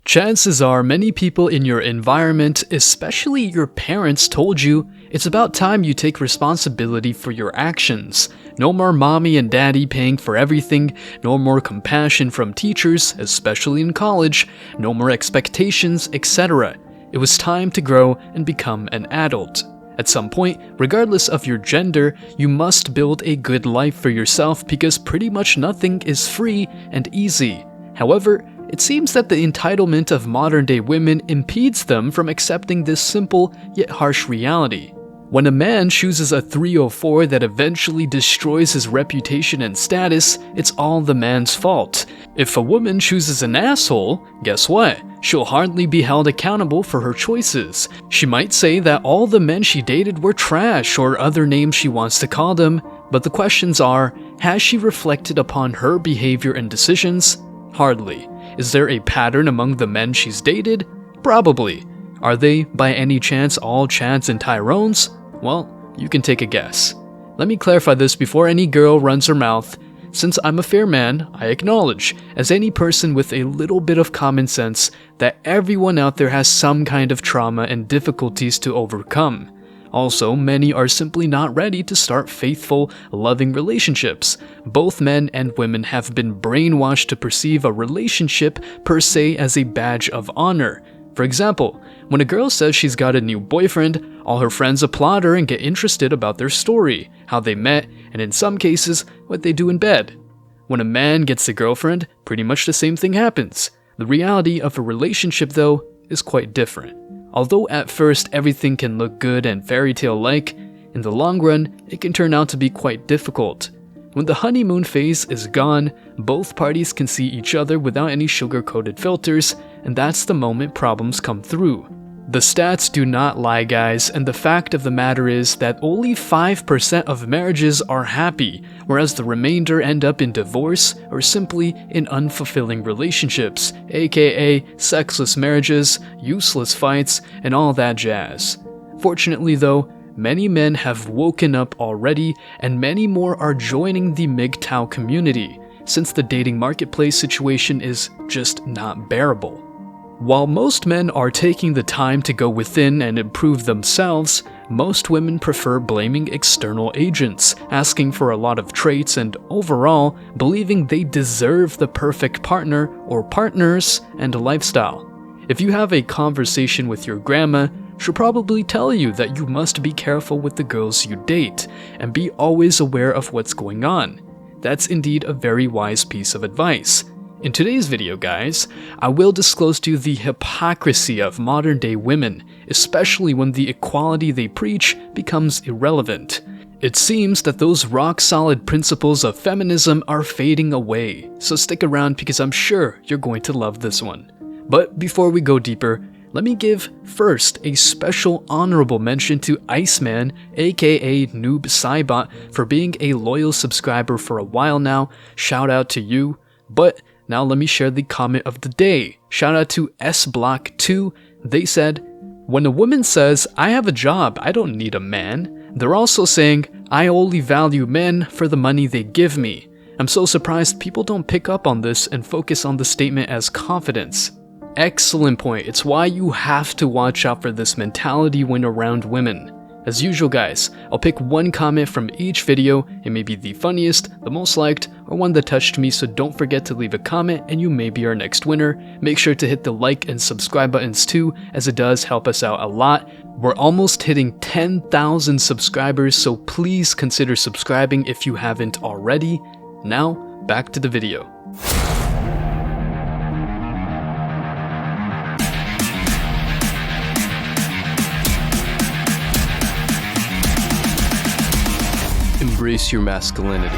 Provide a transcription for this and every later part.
Chances are many people in your environment, especially your parents, told you it's about time you take responsibility for your actions. No more mommy and daddy paying for everything, no more compassion from teachers, especially in college, no more expectations, etc. It was time to grow and become an adult. At some point, regardless of your gender, you must build a good life for yourself because pretty much nothing is free and easy. However, it seems that the entitlement of modern-day women impedes them from accepting this simple yet harsh reality. When a man chooses a 304 that eventually destroys his reputation and status, it's all the man's fault. If a woman chooses an asshole, guess what? She'll hardly be held accountable for her choices. She might say that all the men she dated were trash or other names she wants to call them, but the questions are, has she reflected upon her behavior and decisions? Hardly. Is there a pattern among the men she's dated? Probably. Are they, by any chance, all Chads and Tyrones? Well, you can take a guess. Let me clarify this before any girl runs her mouth. Since I'm a fair man, I acknowledge, as any person with a little bit of common sense, that everyone out there has some kind of trauma and difficulties to overcome. Also, many are simply not ready to start faithful, loving relationships. Both men and women have been brainwashed to perceive a relationship per se as a badge of honor. For example, when a girl says she's got a new boyfriend, all her friends applaud her and get interested about their story, how they met, and in some cases, what they do in bed. When a man gets a girlfriend, pretty much the same thing happens. The reality of a relationship, though, is quite different. Although at first everything can look good and fairy tale-like, in the long run, it can turn out to be quite difficult. When the honeymoon phase is gone, both parties can see each other without any sugar-coated filters, and that's the moment problems come through. The stats do not lie, guys, and the fact of the matter is that only 5% of marriages are happy, whereas the remainder end up in divorce or simply in unfulfilling relationships, aka sexless marriages, useless fights, and all that jazz. Fortunately though, many men have woken up already, and many more are joining the MGTOW community, since the dating marketplace situation is just not bearable. While most men are taking the time to go within and improve themselves, most women prefer blaming external agents, asking for a lot of traits, and overall, believing they deserve the perfect partner or partners and lifestyle. If you have a conversation with your grandma, she'll probably tell you that you must be careful with the girls you date, and be always aware of what's going on. That's indeed a very wise piece of advice. In today's video, guys, I will disclose to you the hypocrisy of modern-day women, especially when the equality they preach becomes irrelevant. It seems that those rock-solid principles of feminism are fading away, so stick around because I'm sure you're going to love this one. But before we go deeper, let me give first a special honorable mention to Iceman, aka Noob Saibot, for being a loyal subscriber for a while now. Shout out to you. But now let me share the comment of the day. Shout out to SBlock2. They said, when a woman says, I have a job, I don't need a man, they're also saying, I only value men for the money they give me. I'm so surprised people don't pick up on this and focus on the statement as confidence. Excellent point. It's why you have to watch out for this mentality when around women. As usual, guys, I'll pick one comment from each video. It may be the funniest, the most liked, or one that touched me, so don't forget to leave a comment and you may be our next winner. Make sure to hit the like and subscribe buttons too, as it does help us out a lot. We're almost hitting 10,000 subscribers, so please consider subscribing if you haven't already. Now, back to the video. Embrace your masculinity.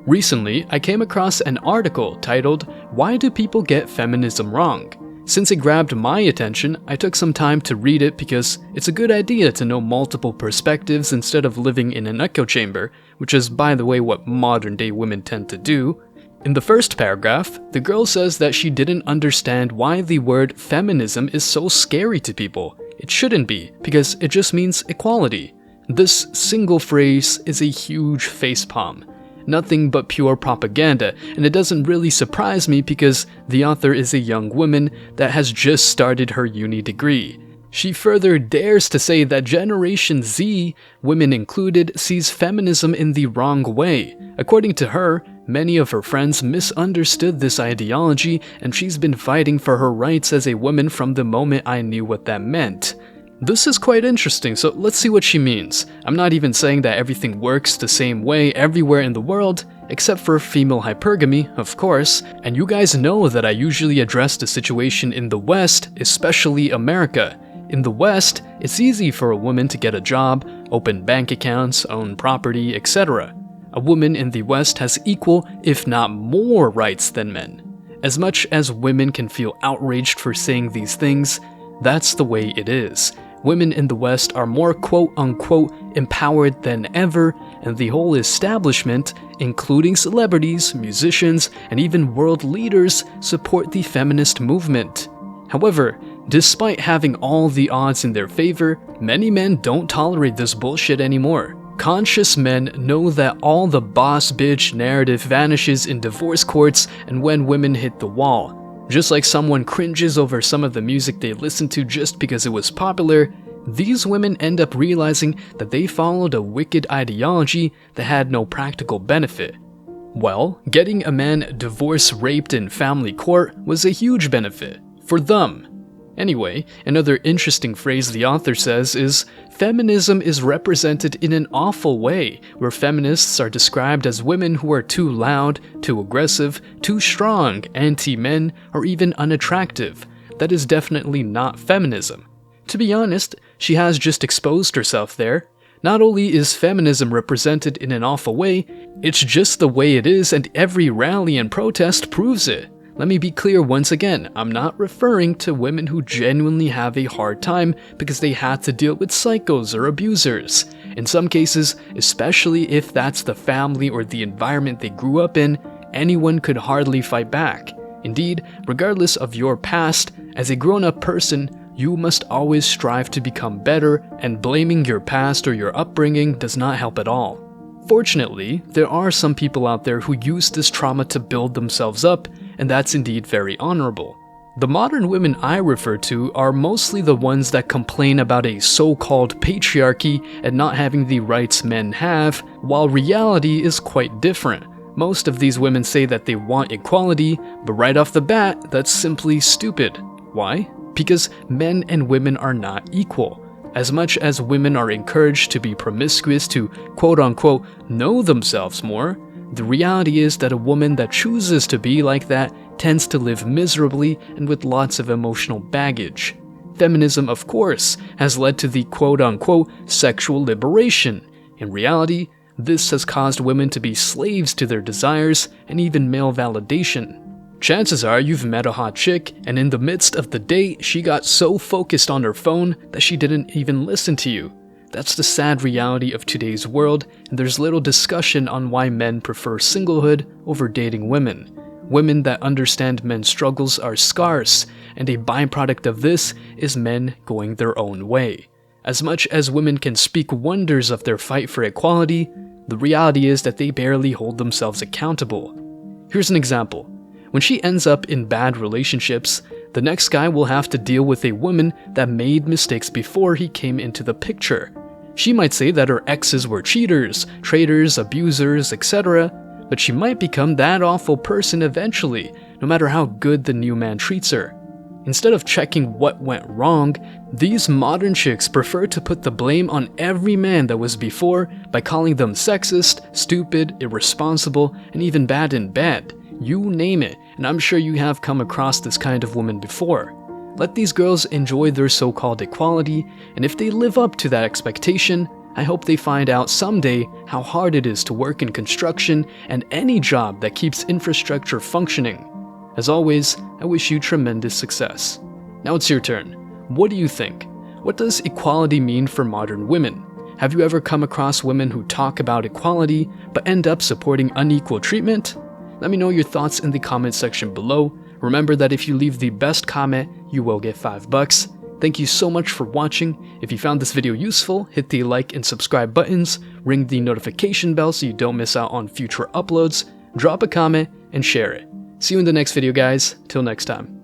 Recently, I came across an article titled, Why Do People Get Feminism Wrong? Since it grabbed my attention, I took some time to read it because it's a good idea to know multiple perspectives instead of living in an echo chamber, which is, by the way, what modern-day women tend to do. In the first paragraph, the girl says that she didn't understand why the word feminism is so scary to people. It shouldn't be, because it just means equality. This single phrase is a huge facepalm. Nothing but pure propaganda, and it doesn't really surprise me because the author is a young woman that has just started her uni degree. She further dares to say that Generation Z, women included, sees feminism in the wrong way. According to her, many of her friends misunderstood this ideology, and she's been fighting for her rights as a woman from the moment I knew what that meant. This is quite interesting, so let's see what she means. I'm not even saying that everything works the same way everywhere in the world, except for female hypergamy, of course, and you guys know that I usually address the situation in the West, especially America. In the West, it's easy for a woman to get a job, open bank accounts, own property, etc. A woman in the West has equal, if not more, rights than men. As much as women can feel outraged for saying these things, that's the way it is. Women in the West are more quote-unquote empowered than ever, and the whole establishment, including celebrities, musicians, and even world leaders, support the feminist movement. However, despite having all the odds in their favor, many men don't tolerate this bullshit anymore. Conscious men know that all the boss bitch narrative vanishes in divorce courts and when women hit the wall. Just like someone cringes over some of the music they listened to just because it was popular, these women end up realizing that they followed a wicked ideology that had no practical benefit. Well, getting a man divorced, raped in family court was a huge benefit. For them. Anyway, another interesting phrase the author says is, feminism is represented in an awful way, where feminists are described as women who are too loud, too aggressive, too strong, anti-men, or even unattractive. That is definitely not feminism. To be honest, she has just exposed herself there. Not only is feminism represented in an awful way, it's just the way it is, and every rally and protest proves it. Let me be clear once again, I'm not referring to women who genuinely have a hard time because they had to deal with psychos or abusers. In some cases, especially if that's the family or the environment they grew up in, anyone could hardly fight back. Indeed, regardless of your past, as a grown-up person, you must always strive to become better, and blaming your past or your upbringing does not help at all. Fortunately, there are some people out there who use this trauma to build themselves up, and that's indeed very honorable. The modern women I refer to are mostly the ones that complain about a so-called patriarchy and not having the rights men have, while reality is quite different. Most of these women say that they want equality, but right off the bat, that's simply stupid. Why? Because men and women are not equal. As much as women are encouraged to be promiscuous to quote-unquote know themselves more, the reality is that a woman that chooses to be like that tends to live miserably and with lots of emotional baggage. Feminism, of course, has led to the quote-unquote sexual liberation. In reality, this has caused women to be slaves to their desires and even male validation. Chances are you've met a hot chick, and in the midst of the date, she got so focused on her phone that she didn't even listen to you. That's the sad reality of today's world, and there's little discussion on why men prefer singlehood over dating women. Women that understand men's struggles are scarce, and a byproduct of this is men going their own way. As much as women can speak wonders of their fight for equality, the reality is that they barely hold themselves accountable. Here's an example. When she ends up in bad relationships, the next guy will have to deal with a woman that made mistakes before he came into the picture. She might say that her exes were cheaters, traitors, abusers, etc., but she might become that awful person eventually, no matter how good the new man treats her. Instead of checking what went wrong, these modern chicks prefer to put the blame on every man that was before by calling them sexist, stupid, irresponsible, and even bad in bed. You name it, and I'm sure you have come across this kind of woman before. Let these girls enjoy their so-called equality, and if they live up to that expectation, I hope they find out someday how hard it is to work in construction and any job that keeps infrastructure functioning. As always, I wish you tremendous success. Now it's your turn. What do you think? What does equality mean for modern women? Have you ever come across women who talk about equality but end up supporting unequal treatment? Let me know your thoughts in the comment section below. Remember that if you leave the best comment, you will get $5. Thank you so much for watching. If you found this video useful, hit the like and subscribe buttons, ring the notification bell so you don't miss out on future uploads, drop a comment, and share it. See you in the next video, guys. Till next time.